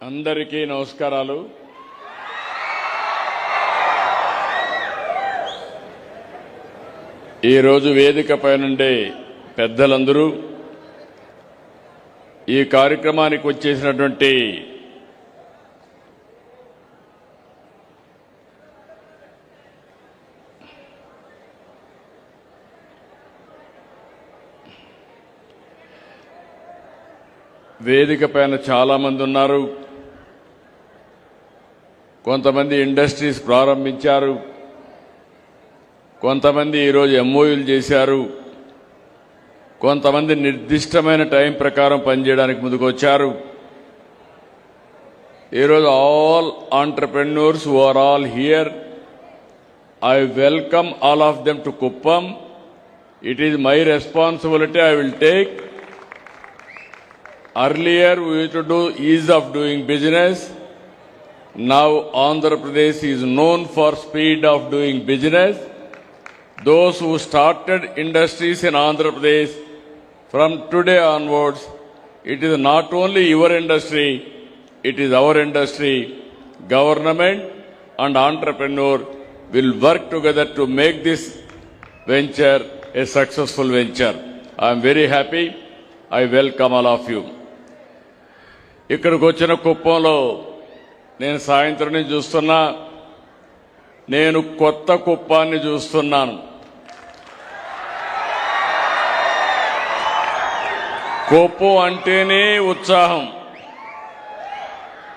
అందరికీ నమస్కారాలు. ఈరోజు వేదికపై నుండి పెద్దలందరూ ఈ కార్యక్రమానికి వచ్చేసినటువంటి వేదిక పైన చాలా మంది ఉన్నారు. కొంతమంది ఇండస్ట్రీస్ ప్రారంభించారు, కొంతమంది ఈరోజు ఎంఓయూలు చేశారు, కొంతమంది నిర్దిష్టమైన టైం ప్రకారం పనిచేయడానికి ముందుకు వచ్చారు. ఈరోజు all entrepreneurs who are all here, I welcome all of them to Kuppam. It is my responsibility. I will take. Earlier we used to do ease of doing business. Now Andhra Pradesh is known for speed of doing business. Those who started industries in Andhra Pradesh, from today onwards, it is not only your industry, it is our industry. Government and entrepreneur will work together to make this venture a successful venture. I am very happy. I welcome all of you. ఇక్కడికి వచ్చిన కుప్పంలో నేను సాయంత్రం నుంచి చూస్తున్నా, నేను కొత్త కుప్పాన్ని చూస్తున్నాను. కుప్పం అంటేనే ఉత్సాహం,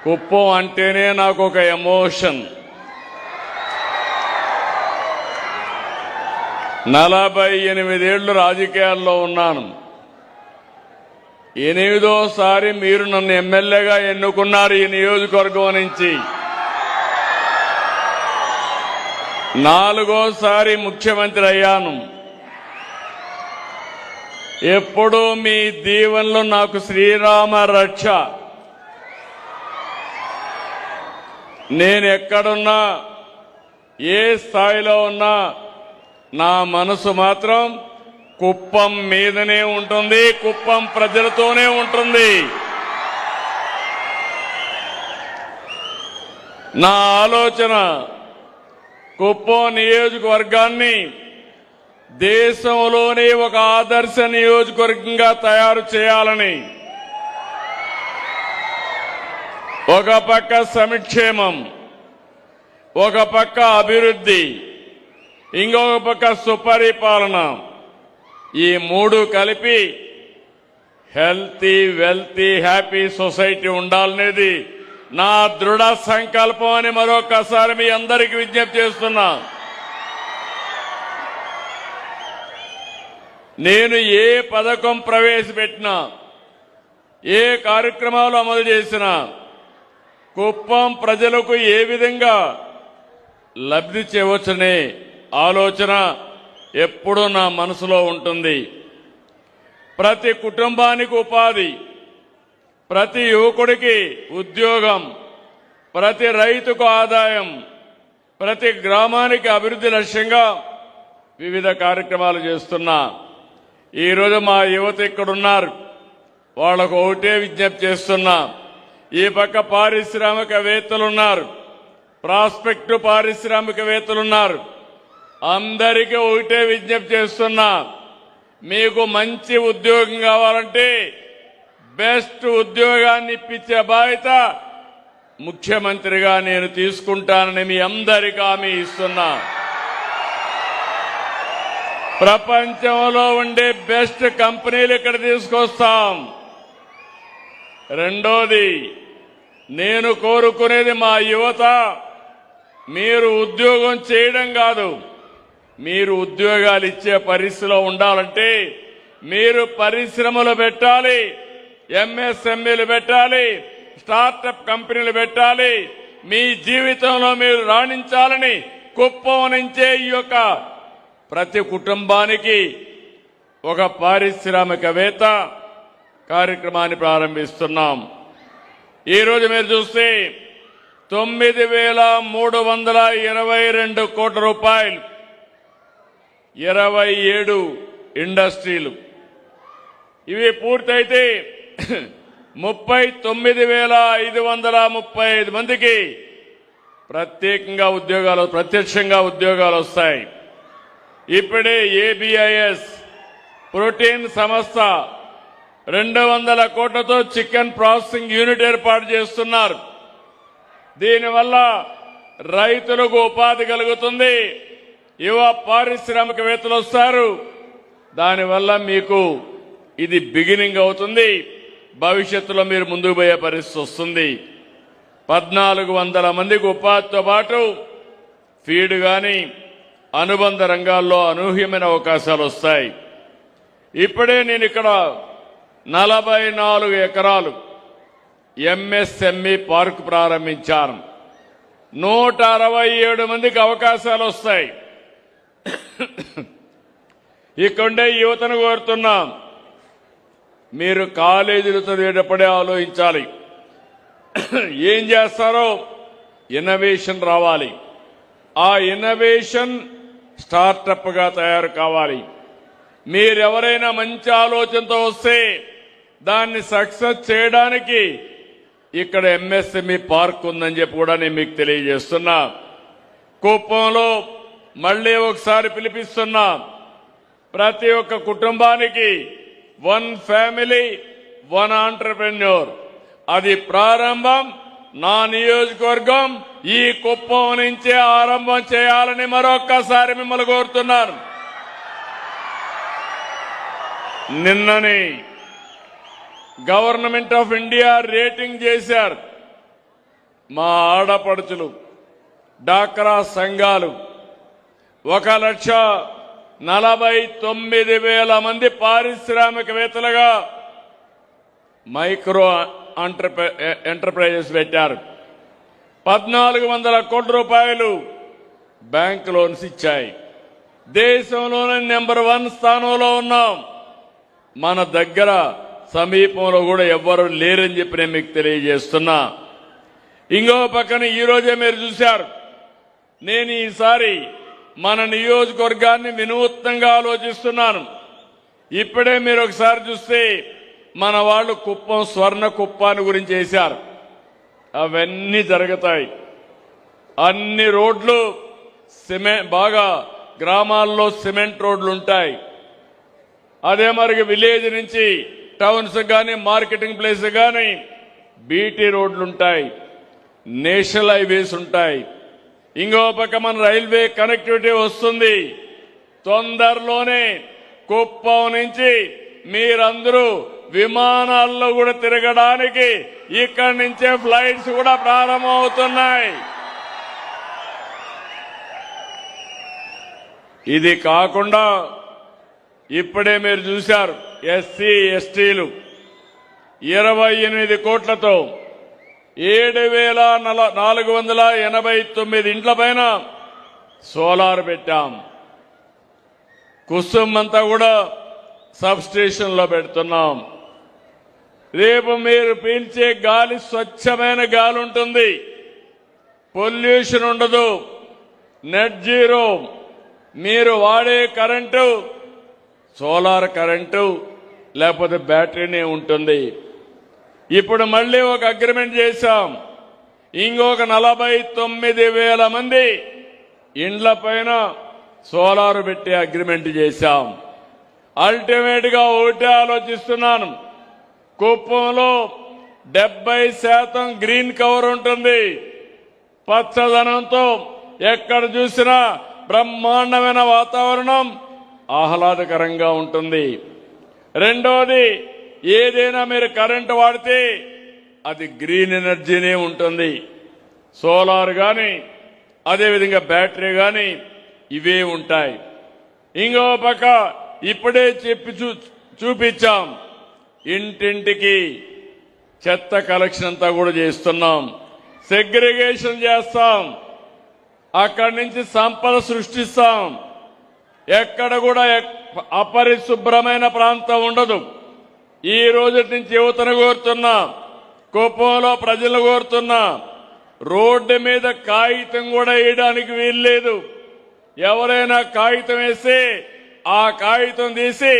కుప్పం అంటేనే నాకు ఒక ఎమోషన్. 48 ఏళ్లు రాజకీయాల్లో ఉన్నాను. 8వ సారి మీరు నన్ను ఎమ్మెల్యేగా ఎన్నుకున్నారు ఈ నియోజకవర్గం నుంచి. 4వ సారి ముఖ్యమంత్రి అయ్యాను. ఎప్పుడూ మీ దీవెనలు నాకు శ్రీరామ రక్ష. నేను ఎక్కడున్నా, ఏ స్థాయిలో ఉన్నా, నా మనసు మాత్రం కుప్పం మీదనే ఉంటుంది, కుప్పం ప్రజలతోనే ఉంటుంది. నా ఆలోచన కుప్పం నియోజకవర్గాన్ని దేశంలోనే ఒక ఆదర్శ నియోజకవర్గంగా తయారు చేయాలని. ఒక పక్క సంక్షేమం, ఒక పక్క అభివృద్ధి, ఇంకొక పక్క సుపరిపాలన, ఈ 3 కలిపి హెల్తీ, వెల్తీ, హ్యాపీ సొసైటీ ఉండాలనేది నా దృఢ సంకల్పం అని మరొకసారి మీ అందరికీ విజ్ఞప్తి చేస్తున్నా. నేను ఏ పథకం ప్రవేశపెట్టినా, ఏ కార్యక్రమాలు అమలు చేసినా కుప్పం ప్రజలకు ఏ విధంగా లబ్ధి చేయవచ్చనే ఆలోచన ఎప్పుడూ నా మనసులో ఉంటుంది. ప్రతి కుటుంబానికి ఉపాధి, ప్రతి యువకుడికి ఉద్యోగం, ప్రతి రైతుకు ఆదాయం, ప్రతి గ్రామానికి అభివృద్ధి లక్ష్యంగా వివిధ కార్యక్రమాలు చేస్తున్నా. ఈరోజు మా యువత ఇక్కడున్నారు, వాళ్లకు ఒకటే విజ్ఞప్తి చేస్తున్నా. ఈ పక్క పారిశ్రామికవేత్తలున్నారు, ప్రాస్పెక్టివ్ పారిశ్రామికవేత్తలున్నారు. అందరికీ ఒకటే విజ్ఞప్తి చేస్తున్నా, మీకు మంచి ఉద్యోగం కావాలంటే బెస్ట్ ఉద్యోగాన్ని ఇప్పించే బాధ్యత ముఖ్యమంత్రిగా నేను తీసుకుంటానని మీ అందరికీ హామీ ఇస్తున్నా. ప్రపంచంలో ఉండే బెస్ట్ కంపెనీలు ఇక్కడ తీసుకొస్తాం. రెండోది, నేను కోరుకునేది మా యువత మీరు ఉద్యోగం చేయడం కాదు, మీరు ఉద్యోగాలు ఇచ్చే పరిస్థితిలో ఉండాలంటే మీరు పరిశ్రమలు పెట్టాలి, ఎంఎస్ఎంఈలు పెట్టాలి, స్టార్టప్ కంపెనీలు పెట్టాలి. మీ జీవితంలో మీరు రాణించాలని కుప్పం నుంచే ఈ యొక్క ప్రతి కుటుంబానికి ఒక పారిశ్రామికవేత్త కార్యక్రమాన్ని ప్రారంభిస్తున్నాం. ఈరోజు మీరు చూస్తే 9,322 కోట్ల రూపాయలు, 27 ఇండస్ట్రీలు. ఇవి పూర్తయితే 39,535 మందికి ప్రత్యక్షంగా ఉద్యోగాలు వస్తాయి. ఇప్పుడే ఏబిఐఎస్ ప్రోటీన్ సంస్థ 200 కోట్లతో చికెన్ ప్రాసెసింగ్ యూనిట్ ఏర్పాటు చేస్తున్నారు. దీనివల్ల రైతులకు ఉపాధి కలుగుతుంది, యువ పారిశ్రామికవేత్తలు వస్తారు. దానివల్ల మీకు ఇది బిగినింగ్ అవుతుంది. భవిష్యత్తులో మీరు ముందుకు పోయే పరిస్థితి వస్తుంది. 1400 మందికి ఉపాధితో పాటు ఫీడ్ గాని అనుబంధ రంగాల్లో అనూహ్యమైన అవకాశాలు వస్తాయి. ఇప్పుడే నేను ఇక్కడ 44 ఎకరాలు ఎంఎస్ఎంఈ పార్క్ ప్రారంభించాను. 167 మందికి అవకాశాలు వస్తాయి. ఇక్కడే యువతను కోరుతున్నాం, మీరు కాలేజీలు చదివేటప్పుడే ఆలోచించాలి. ఏం చేస్తారో ఇన్నోవేషన్ రావాలి. ఆ ఇన్నోవేషన్ స్టార్టప్గా తయారు కావాలి. మీరెవరైనా మంచి ఆలోచనతో వస్తే దాన్ని సక్సెస్ చేయడానికి ఇక్కడ ఎంఎస్ఎంఈ పార్క్ ఉందని చెప్పి కూడా నేను మీకు తెలియజేస్తున్నా. కుప్పంలో మళ్లీ ఒకసారి పిలిపిస్తున్నా, ప్రతి ఒక్క కుటుంబానికి 1 ఫ్యామిలీ 1 ఆంటర్‌ప్రెన్యూర్. అది ప్రారంభం నా నియోజకవర్గం ఈ కుప్పం నుంచే ఆరంభం చేయాలని మరొక్కసారి మిమ్మల్ని కోరుతున్నాను. నిన్ననే గవర్నమెంట్ ఆఫ్ ఇండియా రేటింగ్ చేశారు. మా ఆడపడుచులు డాక్రా సంఘాలు 1,49,000 మంది పారిశ్రామికవేత్తలుగా మైక్రో ఎంటర్ప్రైజెస్ పెట్టారు. 1,400 కోట్ల రూపాయలు బ్యాంక్ లోన్స్ ఇచ్చాయి. దేశంలోనే నెంబర్ 1 స్థానంలో ఉన్నాం. మన దగ్గర సమీపంలో కూడా ఎవ్వరూ లేరని చెప్పి నేను మీకు తెలియజేస్తున్నా. ఇంకో పక్కన ఈరోజే మీరు చూశారు, నేను ఈసారి మన నియోజకవర్గాన్ని వినూత్నంగా ఆలోచిస్తున్నాను. ఇప్పుడే మీరు ఒకసారి చూస్తే మన వాళ్ళు కుప్పం స్వర్ణ కుప్పాన్ని గురించి చేశారు. అవన్నీ జరుగుతాయి. అన్ని రోడ్లు బాగా గ్రామాల్లో సిమెంట్ రోడ్లు ఉంటాయి. అదే మరి విలేజ్ నుంచి టౌన్స్ కానీ మార్కెటింగ్ ప్లేస్ కానీ బీటీ రోడ్లు ఉంటాయి, నేషనల్ హైవేస్ ఉంటాయి. ఇంకో పక్క మన రైల్వే కనెక్టివిటీ వస్తుంది. తొందరలోనే కుప్పం నుంచి మీరందరూ విమానాల్లో కూడా తిరగడానికి ఇక్కడి నుంచే ఫ్లైట్స్ కూడా ప్రారంభమవుతున్నాయి. ఇది కాకుండా ఇప్పుడే మీరు చూశారు, ఎస్సీ ఎస్టీలు 28 కోట్లతో 7,489 ఇండ్ల పైన సోలార్ పెట్టాం. కుసుమ్ అంతా కూడా సబ్ స్టేషన్లో పెడుతున్నాం. రేపు మీరు పీల్చే గాలి స్వచ్ఛమైన గాలి ఉంటుంది, పొల్యూషన్ ఉండదు, నెట్ జీరో. మీరు వాడే కరెంటు సోలార్ కరెంటు లేకపోతే బ్యాటరీనే ఉంటుంది. ఇప్పుడు మళ్లీ ఒక అగ్రిమెంట్ చేశాం. ఇంకొక 49,000 మంది ఇండ్ల పైన సోలార్ పెట్టి అగ్రిమెంట్ చేశాం. అల్టిమేట్ గా ఒకటే ఆలోచిస్తున్నాను, కుప్పంలో 70% గ్రీన్ కవర్ ఉంటుంది. పచ్చదనంతో ఎక్కడ చూసినా బ్రహ్మాండమైన వాతావరణం ఆహ్లాదకరంగా ఉంటుంది. రెండోది, ఏదైనా మీరు కరెంటు వాడితే అది గ్రీన్ ఎనర్జీనే ఉంటుంది. సోలార్ కానీ అదేవిధంగా బ్యాటరీ కానీ ఇవే ఉంటాయి. ఇంకో పక్క ఇప్పుడే చెప్పి చూపించాం, ఇంటింటికి చెత్త కలెక్షన్ అంతా కూడా చేస్తున్నాం. సెగ్రిగేషన్ చేస్తాం, అక్కడి నుంచి సంపద సృష్టిస్తాం. ఎక్కడ కూడా అపరిశుభ్రమైన ప్రాంతం ఉండదు. ఈ రోజు నుంచి యువతను కోరుతున్నా, కుప్పంలో ప్రజలు కోరుతున్నా, రోడ్డు మీద కాగితం కూడా వేయడానికి వీల్లేదు. ఎవరైనా కాగితం వేస్తే ఆ కాగితం తీసి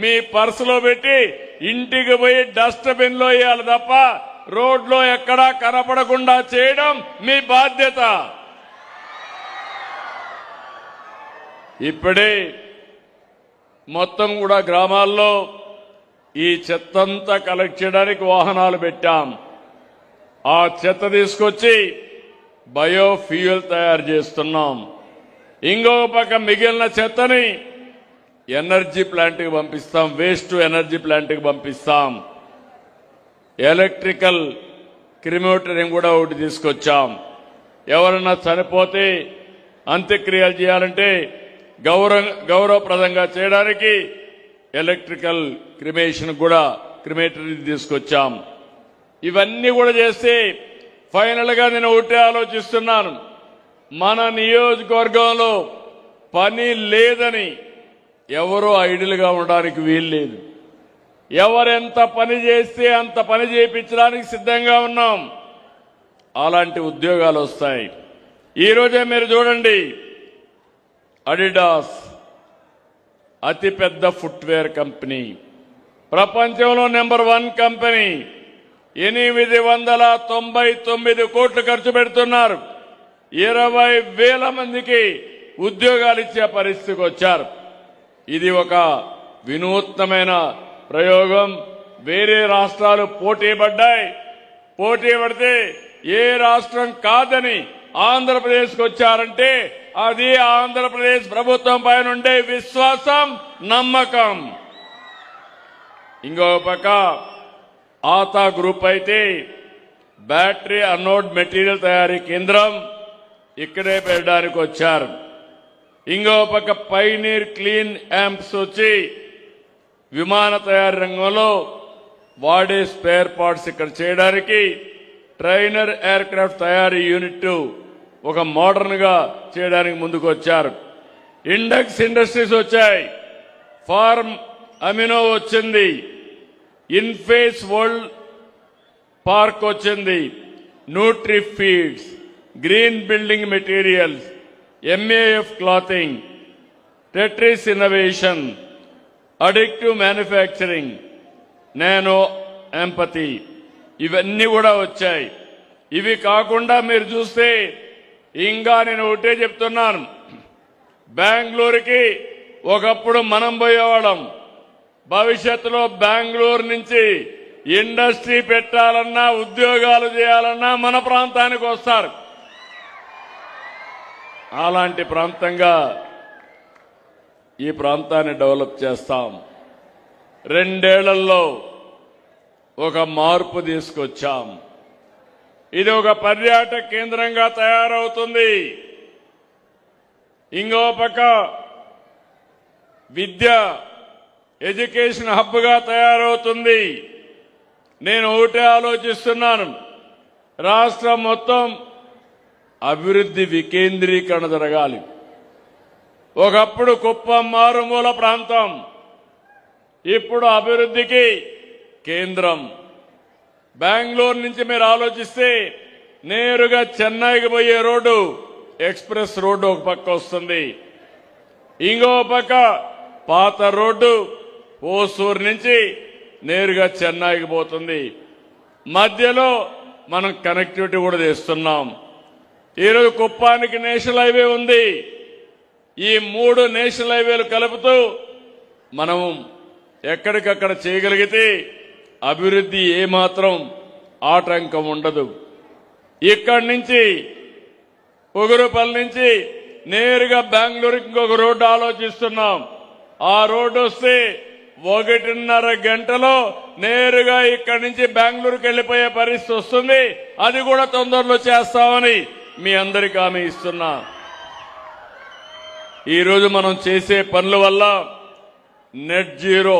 మీ పర్సులో పెట్టి ఇంటికి పోయి డస్ట్బిన్ లో వేయాలి తప్ప రోడ్లో ఎక్కడా కనపడకుండా చేయడం మీ బాధ్యత. ఇప్పుడే మొత్తం కూడా గ్రామాల్లో ఈ చెత్తంతా కలెక్ట్ చేయడానికి వాహనాలు పెట్టాం. ఆ చెత్త తీసుకొచ్చి బయోఫ్యూయల్ తయారు చేస్తున్నాం. ఇంకో పక్క మిగిలిన చెత్తని ఎనర్జీ ప్లాంట్కి పంపిస్తాం, వేస్ట్ టు ఎనర్జీ ప్లాంట్కి పంపిస్తాం. ఎలక్ట్రికల్ క్రిమోటరీని కూడా ఒకటి తీసుకొచ్చాం. ఎవరన్నా చనిపోతే అంత్యక్రియలు చేయాలంటే గౌరవప్రదంగా చేయడానికి ఎలక్ట్రికల్ క్రిమేషన్ కూడా క్రిమేటరీ తీసుకొచ్చాం. ఇవన్నీ కూడా చేస్తే ఫైనల్ గా నేను ఒకటే ఆలోచిస్తున్నాను, మన నియోజకవర్గంలో పని లేదని ఎవరూ ఐడిల్ గా ఉండడానికి వీల్లేదు. ఎవరెంత పని చేస్తే అంత పని చేయించడానికి సిద్ధంగా ఉన్నాం. అలాంటి ఉద్యోగాలు వస్తాయి. ఈ రోజే మీరు చూడండి, అడిడాస్ అతిపెద్ద ఫుట్వేర్ కంపెనీ, ప్రపంచంలో నెంబర్ 1 కంపెనీ, 899 కోట్లు ఖర్చు పెడుతున్నారు. 20,000 మందికి ఉద్యోగాలు ఇచ్చే పరిస్థితికి వచ్చారు. ఇది ఒక వినూత్నమైన ప్రయోగం. వేరే రాష్ట్రాలు పోటీ పడితే ఏ రాష్ట్రం కాదని ఆంధ్రప్రదేశ్కి వచ్చారంటే అది ఆంధ్రప్రదేశ్ ప్రభుత్వం పైన ఉండే విశ్వాసం, నమ్మకం. ఇంకో పక్క ఆతా గ్రూప్ అయితే బ్యాటరీ అనోడ్ మెటీరియల్ తయారీ కేంద్రం ఇక్కడే పెట్టడానికి వచ్చారు. ఇంకో పక్క పైనీర్ క్లీన్ యాంప్స్ వచ్చి విమాన తయారీ రంగంలో వాడే స్పేర్ పార్ట్స్ ఇక్కడ చేయడానికి ట్రైనర్ ఎయిర్ క్రాఫ్ట్ తయారీ యూనిట్ ఒక మోడర్న్ గా చేయడానికి ముందుకు వచ్చారు. ఇండెక్స్ ఇండస్ట్రీస్ వచ్చాయి, ఫార్మ్ అమినో వచ్చింది, ఇన్ఫేస్ వరల్డ్ పార్క్ వచ్చింది, nutri feeds, green building materials, MAF clothing, Tetris innovation, అడిక్టివ్ మ్యానుఫ్యాక్చరింగ్, నానో ఎంపతి, ఇవన్నీ కూడా వచ్చాయి. ఇవి కాకుండా మీరు చూస్తే ఇంకా నేను ఒకటే చెప్తున్నాను, బెంగళూరుకి ఒకప్పుడు మనం పోయేవాళ్ళం. భవిష్యత్తులో బెంగళూరు నుంచి ఇండస్ట్రీ పెట్టాలన్నా ఉద్యోగాలు చేయాలన్నా మన ప్రాంతానికి వస్తారు. అలాంటి ప్రాంతంగా ఈ ప్రాంతాన్ని డెవలప్ చేస్తాం. 2 ఏళ్లలో ఒక మార్పు తీసుకొచ్చాం. ఇది ఒక పర్యాటక కేంద్రంగా తయారవుతుంది. ఇంకో పక్క విద్య ఎడ్యుకేషన్ హబ్ గా తయారవుతుంది. నేను ఒకటే ఆలోచిస్తున్నాను, రాష్ట్రం మొత్తం అభివృద్ధి వికేంద్రీకరణ జరగాలి. ఒకప్పుడు కుప్పం మారుమూల ప్రాంతం, ఇప్పుడు అభివృద్ధికి కేంద్రం. బెంగళూరు నుంచి మీరు ఆలోచిస్తే నేరుగా చెన్నైకి పోయే రోడ్డు ఎక్స్ప్రెస్ రోడ్డు ఒక పక్క వస్తుంది, ఇంకో పక్క పాత రోడ్డు ఓసూరు నుంచి నేరుగా చెన్నైకి పోతుంది. మధ్యలో మనం కనెక్టివిటీ కూడా చేస్తున్నాం. ఈరోజు కుప్పానికి నేషనల్ హైవే ఉంది. ఈ 3 నేషనల్ హైవేలు కలుపుతూ మనం ఎక్కడికక్కడ చేయగలిగితే అభివృద్ధి ఏమాత్రం ఆటంకం ఉండదు. ఇక్కడి నుంచి పొగురుపల్లి నుంచి నేరుగా బెంగళూరుకి ఇంకొక రోడ్డు ఆలోచిస్తున్నాం. ఆ రోడ్డు వస్తే 1.5 గంటలో నేరుగా ఇక్కడి నుంచి బెంగళూరుకి వెళ్లిపోయే పరిస్థితి వస్తుంది. అది కూడా తొందరలో చేస్తామని మీ అందరికీ హామీ ఇస్తున్నా. ఈరోజు మనం చేసే పనుల వల్ల నెట్ జీరో,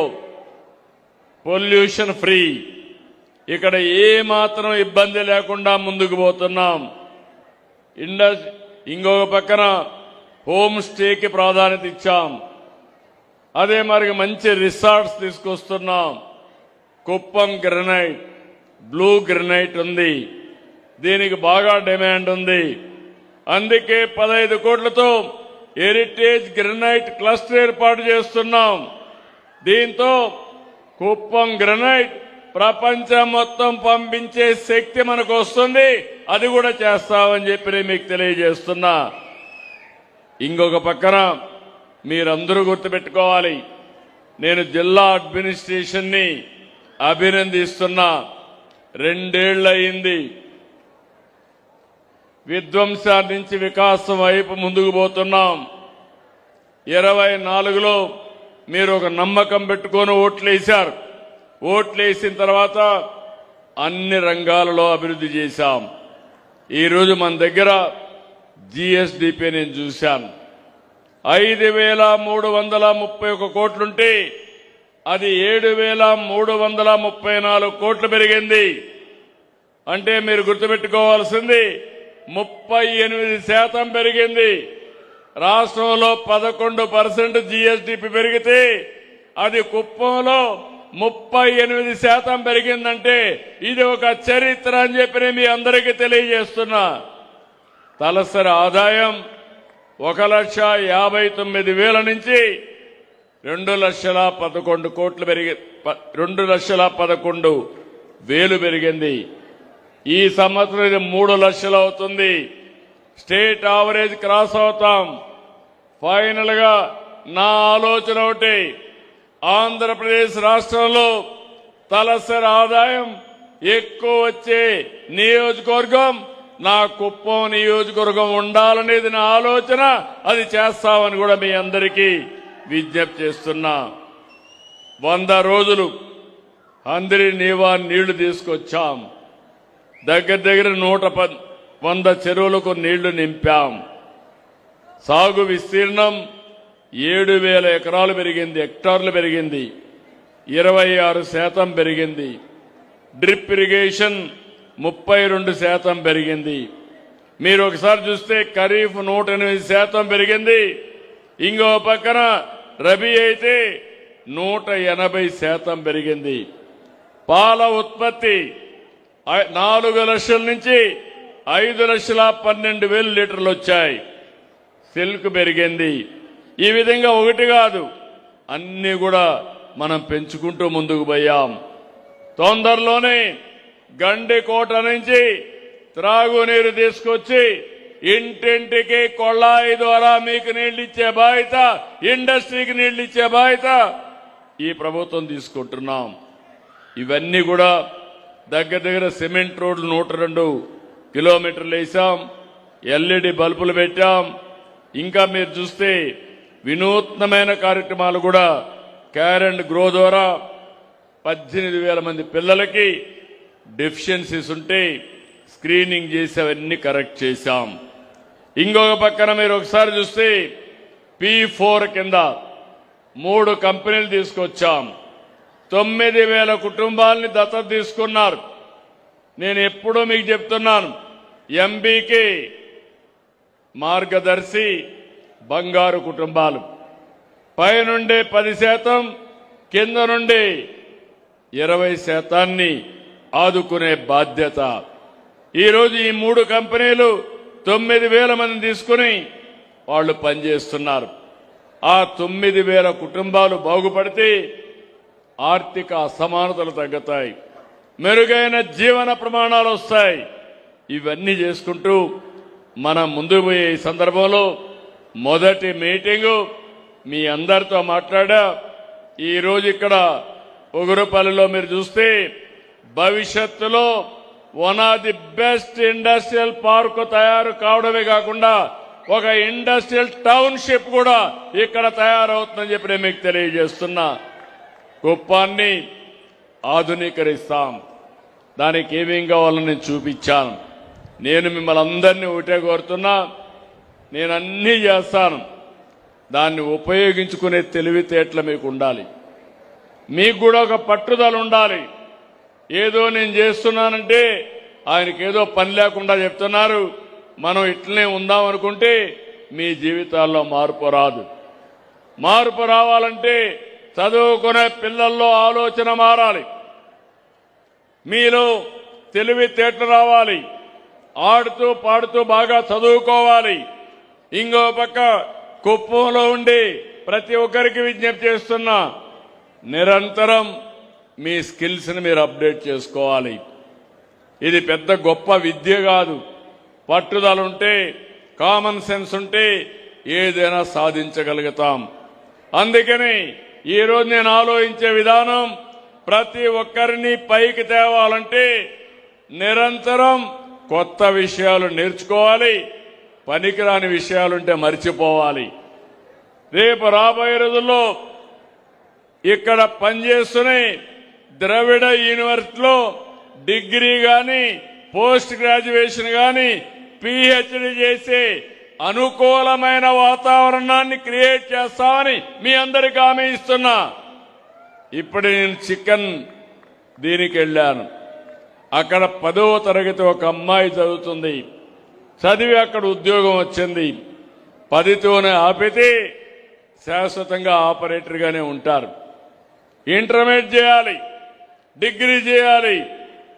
పొల్యూషన్ ఫ్రీ, ఇక్కడ ఏ మాత్రం ఇబ్బంది లేకుండా ముందుకు పోతున్నాం. ఇంకొక పక్కన హోమ్ స్టేకి ప్రాధాన్యత ఇచ్చాం. అదే మరి మంచి రిసార్ట్స్ తీసుకొస్తున్నాం. కుప్పం గ్రనైట్, బ్లూ గ్రనైట్ ఉంది, దీనికి బాగా డిమాండ్ ఉంది. అందుకే 15 కోట్లతో హెరిటేజ్ గ్రనైట్ క్లస్టర్ ఏర్పాటు చేస్తున్నాం. దీంతో కుప్పం గ్రనైట్ ప్రపంచం మొత్తం పంపించే శక్తి మనకు వస్తుంది. అది కూడా చేస్తామని చెప్పి నేను మీకు తెలియజేస్తున్నా. ఇంకొక పక్కన మీరందరూ గుర్తుపెట్టుకోవాలి, నేను జిల్లా అడ్మినిస్ట్రేషన్ ని అభినందిస్తున్నా. 2 ఏళ్లు అయింది. విధ్వంసం నుంచి వికాసం వైపు ముందుకు పోతున్నాం. 24లో మీరు ఒక నమ్మకం పెట్టుకొని ఓట్లేశారు. ఓట్లేసిన తర్వాత అన్ని రంగాలలో అభివృద్ధి చేశాం. ఈరోజు మన దగ్గర జీఎస్డీపీ నేను చూశాను, 5,331 కోట్లుంటే అది 7,334 కోట్లు పెరిగింది. అంటే మీరు గుర్తుపెట్టుకోవాల్సింది 38% పెరిగింది. రాష్ట్రంలో 11% జీఎస్డీపీ పెరిగితే అది కుప్పంలో 38% పెరిగిందంటే ఇది ఒక చరిత్ర అని చెప్పి మీ అందరికీ తెలియజేస్తున్నా. తలసరి ఆదాయం 1,59,000 నుంచి 2,11 కోట్లు పెరిగి 2,11,000 పెరిగింది. ఈ సంవత్సరం ఇది 3 లక్షలు అవుతుంది. స్టేట్ యావరేజ్ క్రాస్ అవుతాం. ఫైనల్ గా నా ఆలోచన ఒకటి, ఆంధ్రప్రదేశ్ రాష్ట్రంలో తలసరి ఆదాయం ఎక్కువ వచ్చే నియోజకవర్గం నా కుప్పం నియోజకవర్గం ఉండాలనేది నా ఆలోచన. అది చేస్తామని కూడా మీ అందరికీ విజ్ఞప్తి చేస్తున్నా. 100 రోజులు అందరి నీవా నీళ్లు తీసుకొచ్చాం. దగ్గర 100 చెరువులకు నీళ్లు నింపాం. సాగు విస్తీర్ణం 7,000 ఎకరాలు పెరిగింది, హెక్టార్లు పెరిగింది, 26% పెరిగింది. డ్రిప్ ఇరిగేషన్ 32% పెరిగింది. మీరు ఒకసారి చూస్తే ఖరీఫ్ 108% పెరిగింది. ఇంకో పక్కన రబీ అయితే 180% పెరిగింది. పాల ఉత్పత్తి 4 లక్షల నుంచి 5,12,000 లీటర్లు వచ్చాయి. సిల్క్ పెరిగింది. ఈ విధంగా ఒకటి కాదు, అన్ని కూడా మనం పెంచుకుంటూ ముందుకు పోయాం. తొందరలోనే గండికోట నుంచి త్రాగునీరు తీసుకొచ్చి ఇంటింటికి కొళాయి ద్వారా మీకు నీళ్లు ఇచ్చే బాధ్యత, ఇండస్ట్రీకి నీళ్లు ఇచ్చే బాధ్యత ఈ ప్రభుత్వం తీసుకుంటున్నాం. ఇవన్నీ కూడా దగ్గర సిమెంట్ రోడ్లు 102 కిలోమీటర్లు వేసాం. ఎల్ఈడి బల్బులు పెట్టాం. ఇంకా మీరు చూస్తే వినూత్నమైన కార్యక్రమాలు కూడా కేర్ అండ్ గ్రో ద్వారా 18,000 మంది పిల్లలకి డెఫిషియన్సీస్ ఉంటే స్క్రీనింగ్ చేసి అవన్నీ కరెక్ట్ చేశాం. ఇంకొక పక్కన మీరు ఒకసారి చూస్తే P4 కింద 3 కంపెనీలు తీసుకొచ్చాం. 9,000 కుటుంబాలని దత్తత తీసుకున్నారు. నేను ఎప్పుడూ మీకు చెప్తున్నాను, ఎంబీకి మార్గదర్శి బంగారు కుటుంబాలు, పైనుండే 10%, కింద నుండి 20% ఆదుకునే బాధ్యత. ఈరోజు ఈ 3 కంపెనీలు 9,000 మంది తీసుకుని వాళ్ళు పనిచేస్తున్నారు. ఆ 9,000 కుటుంబాలు బాగుపడితే ఆర్థిక అసమానతలు తగ్గుతాయి, మెరుగైన జీవన ప్రమాణాలు వస్తాయి. ఇవన్నీ చేసుకుంటూ మనం ముందుకు పోయే ఈ సందర్భంలో మొదటి మీటింగు మీ అందరితో మాట్లాడా. ఈరోజు ఇక్కడ ఉగురుపల్లిలో మీరు చూస్తే భవిష్యత్తులో one of the best industrial park తయారు కావడమే కాకుండా ఒక ఇండస్ట్రియల్ టౌన్షిప్ కూడా ఇక్కడ తయారవుతుందని చెప్పి నేను మీకు తెలియజేస్తున్నా. కుప్పాన్ని ఆధునీకరిస్తాం. దానికి ఏమేం కావాలో నేను చూపించాను. నేను మిమ్మల్ని అందరినీ ఒకటే కోరుతున్నా, నేను అన్నీ చేస్తాను. దాన్ని ఉపయోగించుకునే తెలివితేటలు మీకు ఉండాలి. మీకు కూడా ఒక పట్టుదల ఉండాలి. ఏదో నేను చేస్తున్నానంటే ఆయనకి ఏదో పని లేకుండా చెప్తున్నారు, మనం ఇట్లనే ఉందాం అనుకుంటే మీ జీవితాల్లో మార్పు రాదు. మార్పు రావాలంటే చదువుకునే పిల్లల్లో ఆలోచన మారాలి, మీలో తెలివితేటలు రావాలి, ఆడుతూ పాడుతూ బాగా చదువుకోవాలి. ఇంకో పక్క కుప్పంలో ఉండి ప్రతి ఒక్కరికి విజ్ఞప్తి చేస్తున్నా, నిరంతరం మీ స్కిల్స్ని మీరు అప్డేట్ చేసుకోవాలి. ఇది పెద్ద గొప్ప విద్య కాదు. పట్టుదల ఉంటే, కామన్ సెన్స్ ఉంటే ఏదైనా సాధించగలుగుతాం. అందుకని ఈరోజు నేను ఆలోచించే విధానం, ప్రతి ఒక్కరిని పైకి తేవాలంటే నిరంతరం కొత్త విషయాలు నేర్చుకోవాలి. పనికిరాని విషయాలుంటే మర్చిపోవాలి. రేపు రాబోయే రోజుల్లో ఇక్కడ పనిచేస్తూనే ద్రవిడ యూనివర్సిటీలో డిగ్రీ కానీ, పోస్ట్ గ్రాడ్యుయేషన్ కానీ, పిహెచ్డి చేసే అనుకూలమైన వాతావరణాన్ని క్రియేట్ చేస్తామని మీ అందరికీ హామీ ఇస్తున్నా. ఇప్పుడు నేను చికెన్ దీనికి వెళ్ళాను. అక్కడ 10వ తరగతి ఒక అమ్మాయి చదువుతుంది. చదివి అక్కడ ఉద్యోగం వచ్చింది. 10తోనే ఆపితే శాశ్వతంగా ఆపరేటర్గానే ఉంటారు. ఇంటర్మీడియట్ చేయాలి, డిగ్రీ చేయాలి,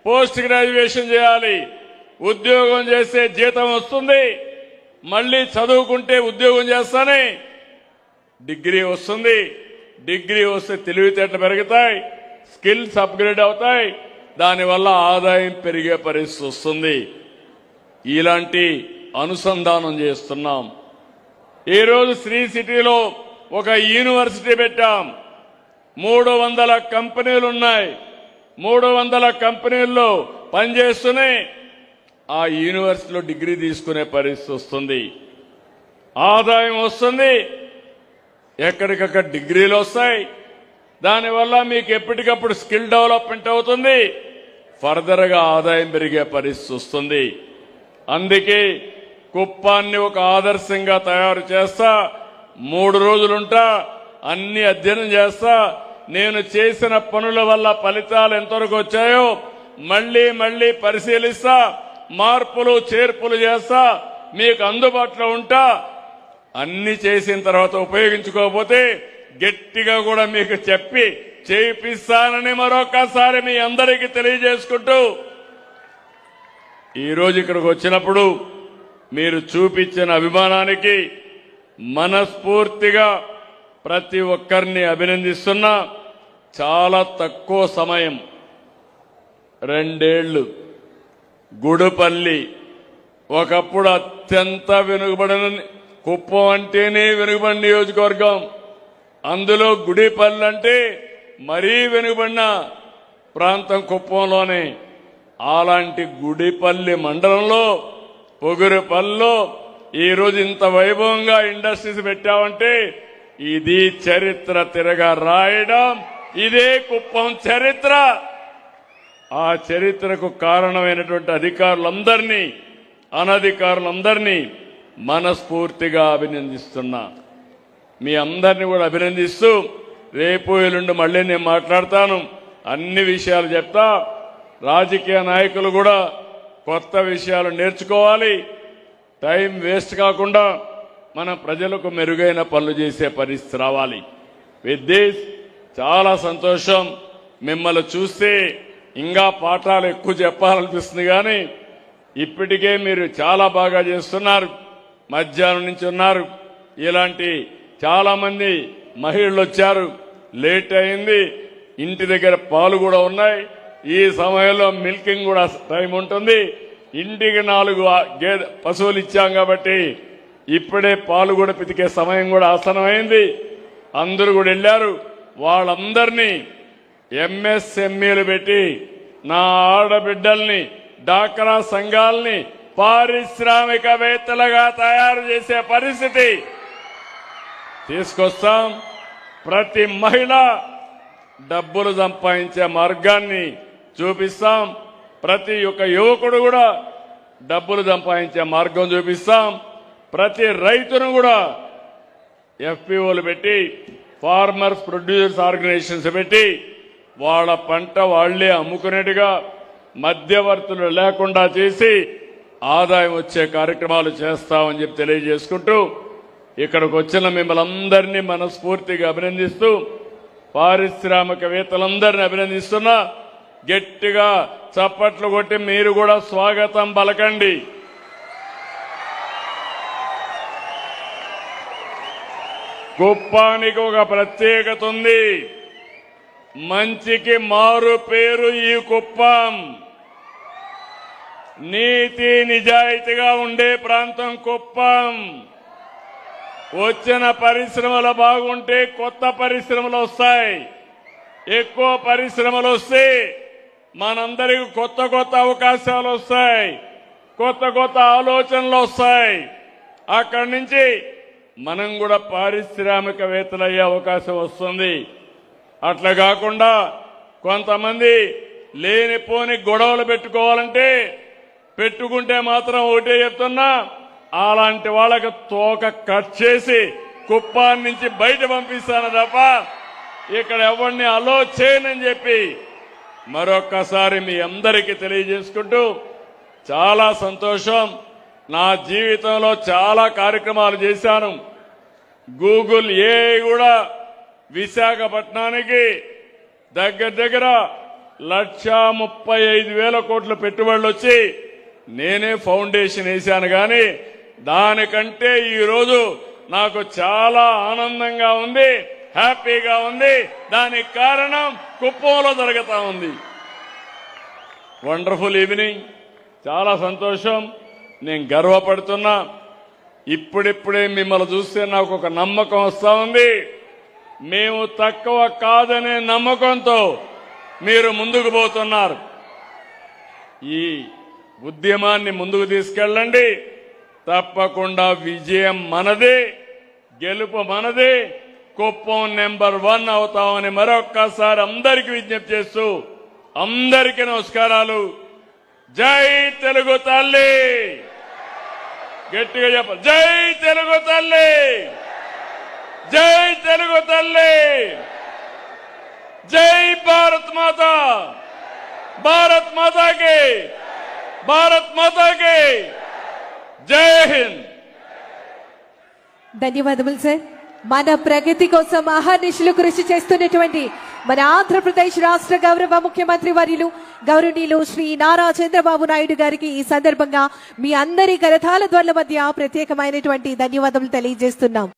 పోస్ట్ గ్రాడ్యుయేషన్ చేయాలి. ఉద్యోగం చేస్తే జీతం వస్తుంది. మళ్ళీ చదువుకుంటే ఉద్యోగం చేస్తానే డిగ్రీ వస్తుంది. డిగ్రీ వస్తే తెలివితేటలు పెరుగుతాయి, స్కిల్స్ అప్గ్రేడ్ అవుతాయి. దానివల్ల ఆదాయం పెరిగే పరిస్థితి వస్తుంది. ఇలాంటి అనుసంధానం చేస్తున్నాం. ఈరోజు శ్రీ సిటీలో ఒక యూనివర్సిటీ పెట్టాం. 300 కంపెనీలు ఉన్నాయి. 300 కంపెనీల్లో పనిచేస్తూనే ఆ యూనివర్సిటీలో డిగ్రీ తీసుకునే పరిస్థితి వస్తుంది. ఆదాయం వస్తుంది, ఎక్కడికక్కడ డిగ్రీలు వస్తాయి. దానివల్ల మీకు ఎప్పటికప్పుడు స్కిల్ డెవలప్మెంట్ అవుతుంది. ఫర్దర్గా ఆదాయం పెరిగే పరిస్థితి వస్తుంది. అందుకే కుప్పాన్ని ఒక ఆదర్శంగా తయారు చేస్తా. 3 రోజులుంటా, అన్ని అధ్యయనం చేస్తా. నేను చేసిన పనుల వల్ల ఫలితాలు ఎంతవరకు వచ్చాయో మళ్లీ మళ్లీ పరిశీలిస్తా. మార్పులు చేర్పులు చేస్తా. మీకు అందుబాటులో ఉంటా. అన్ని చేసిన తర్వాత ఉపయోగించుకోకపోతే గట్టిగా కూడా మీకు చెప్పి చేయిస్తానని మరొకసారి మీ అందరికీ తెలియజేసుకుంటూ, ఈరోజు ఇక్కడికి వచ్చినప్పుడు మీరు చూపించిన అభిమానానికి మనస్ఫూర్తిగా ప్రతి ఒక్కరిని అభినందిస్తున్నా. చాలా తక్కువ సమయం, 2 ఏళ్లు గుడిపల్లి ఒకప్పుడు అత్యంత వెనుకబడిన, కుప్పం అంటేనే వెనుకబడిన నియోజకవర్గం. అందులో గుడిపల్లి అంటే మరీ వెనుకబడిన ప్రాంతం కుప్పంలోనే. అలాంటి గుడిపల్లి మండలంలో పొగురుపల్లిలో ఈరోజు ఇంత వైభవంగా ఇండస్ట్రీస్ పెట్టామంటే ఇది చరిత్ర తిరగా రాయడం. ఇదే కుప్పం చరిత్ర. ఆ చరిత్రకు కారణమైనటువంటి అధికారులందరినీ, అనధికారులందరినీ మనస్ఫూర్తిగా అభినందిస్తున్నా. మీ అందరినీ కూడా అభినందిస్తూ, రేపు ఎల్లుండి మళ్ళీ నేను మాట్లాడతాను, అన్ని విషయాలు చెప్తా. రాజకీయ నాయకులు కూడా కొత్త విషయాలు నేర్చుకోవాలి. టైం వేస్ట్ కాకుండా మన ప్రజలకు మెరుగైన పనులు చేసే పరిస్థితి రావాలి. విత్ దిస్ చాలా సంతోషం. మిమ్మల్ని చూస్తే ఇంకా పాఠాలు ఎక్కువ చెప్పాలనిపిస్తుంది. కానీ ఇప్పటికే మీరు చాలా బాగా చేస్తున్నారు. మధ్యాహ్నం నుంచి ఉన్నారు. ఇలాంటి చాలా మంది మహిళలు వచ్చారు. లేట్ అయింది. ఇంటి దగ్గర పాలు కూడా ఉన్నాయి. ఈ సమయంలో మిల్కింగ్ కూడా టైం ఉంటుంది. ఇంటికి 4 పశువులు ఇచ్చాం కాబట్టి ఇప్పుడే పాలు కూడా పితికే సమయం కూడా ఆసనమైంది. అందరూ కూడా వెళ్లారు. వాళ్ళందరినీ ఎంఎస్ఎంఈలు పెట్టి నా ఆడబిడ్డల్ని, డాక్రా సంఘాలని పారిశ్రామికవేత్తలుగా తయారు చేసే పరిస్థితి తీసుకొస్తాం. ప్రతి మహిళ డబ్బులు సంపాదించే మార్గాన్ని చూపిస్తాం. ప్రతి ఒక్క యువకుడు కూడా డబ్బులు సంపాదించే మార్గం చూపిస్తాం. ప్రతి రైతును కూడా ఎఫ్పిఓలు పెట్టి, ఫార్మర్స్ ప్రొడ్యూసర్స్ ఆర్గనైజేషన్స్ పెట్టి వాళ్ళ పంట వాళ్లే అమ్ముకునేట్టుగా మధ్యవర్తులు లేకుండా చేసి ఆదాయం వచ్చే కార్యక్రమాలు చేస్తామని చెప్పి తెలియజేసుకుంటూ, ఇక్కడికి వచ్చిన మిమ్మల్ని అందరినీ మనస్ఫూర్తిగా అభినందిస్తూ, పారిశ్రామికవేత్తలందరినీ అభినందిస్తున్నా. గట్టిగా చప్పట్లు కొట్టి మీరు కూడా స్వాగతం పలకండి. కుప్పానికి ఒక ప్రత్యేకత ఉంది. మంచికి మారు పేరు ఈ కుప్పం. నీతి నిజాయితీగా ఉండే ప్రాంతం కుప్పం. వచ్చిన పరిశ్రమలు బాగుంటే కొత్త పరిశ్రమలు వస్తాయి. ఎక్కువ పరిశ్రమలు వస్తే మనందరికి కొత్త కొత్త అవకాశాలు వస్తాయి, కొత్త కొత్త ఆలోచనలు వస్తాయి. అక్కడి నుంచి మనం కూడా పారిశ్రామికవేత్తలు అయ్యే అవకాశం వస్తుంది. అట్లా కాకుండా కొంతమంది లేనిపోని గొడవలు పెట్టుకోవాలంటే పెట్టుకుంటే మాత్రం ఒకటే చెప్తున్నా, అలాంటి వాళ్ళకి తోక కట్ చేసి కుప్పాన్ని నుంచి బయట పంపిస్తాను తప్ప ఇక్కడ ఎవరిని అలో చేయనని చెప్పి మరొక్కసారి మీ అందరికీ తెలియజేసుకుంటూ, చాలా సంతోషం. నా జీవితంలో చాలా కార్యక్రమాలు చేశాను. గూగుల్ ఏ కూడా విశాఖపట్నానికి దగ్గర 1,35,000 కోట్ల పెట్టుబడులు వచ్చి నేనే ఫౌండేషన్ వేశాను. కానీ దానికంటే ఈరోజు నాకు చాలా ఆనందంగా ఉంది, హ్యాపీగా ఉంది. దానికి కారణం కుప్పంలో జరుగుతా ఉంది. వండర్ఫుల్ ఈవినింగ్, చాలా సంతోషం. నేను గర్వపడుతున్నా. ఇప్పుడిప్పుడే మిమ్మల్ని చూస్తే నాకు ఒక నమ్మకం వస్తా ఉంది. మేము తక్కువ కాదనే నమ్మకంతో మీరు ముందుకు పోతున్నారు. ఈ ఉద్యమాన్ని ముందుకు తీసుకెళ్ళండి. తప్పకుండా విజయం మనదే, గెలుపు మనదే. కుప్పం నెంబర్ 1 అవుతామని మరొక్కసారి అందరికీ విజ్ఞప్తి చేస్తూ, అందరికీ నమస్కారాలు. జై తెలుగు తల్లి. గట్టిగా చెప్పాలి, జై తెలుగు తల్లి, జై తెలుగు తల్లి, జై భారత్ మాతా, భారత్ మాతాకి, భారత్ మాతాకి జై హింద్. ధన్యవాదములు సార్. మన ప్రగతి కోసం అహర్నిశలు కృషి చేస్తున్నటువంటి మన ఆంధ్రప్రదేశ్ రాష్ట్ర గౌరవ ముఖ్యమంత్రి వర్యులు గౌరవనీయులు శ్రీ నారా చంద్రబాబు నాయుడు గారికి ఈ సందర్భంగా మీ అందరి కరతాళ ధ్వనుల మధ్య ప్రత్యేకమైనటువంటి ధన్యవాదములు తెలియజేస్తున్నాం.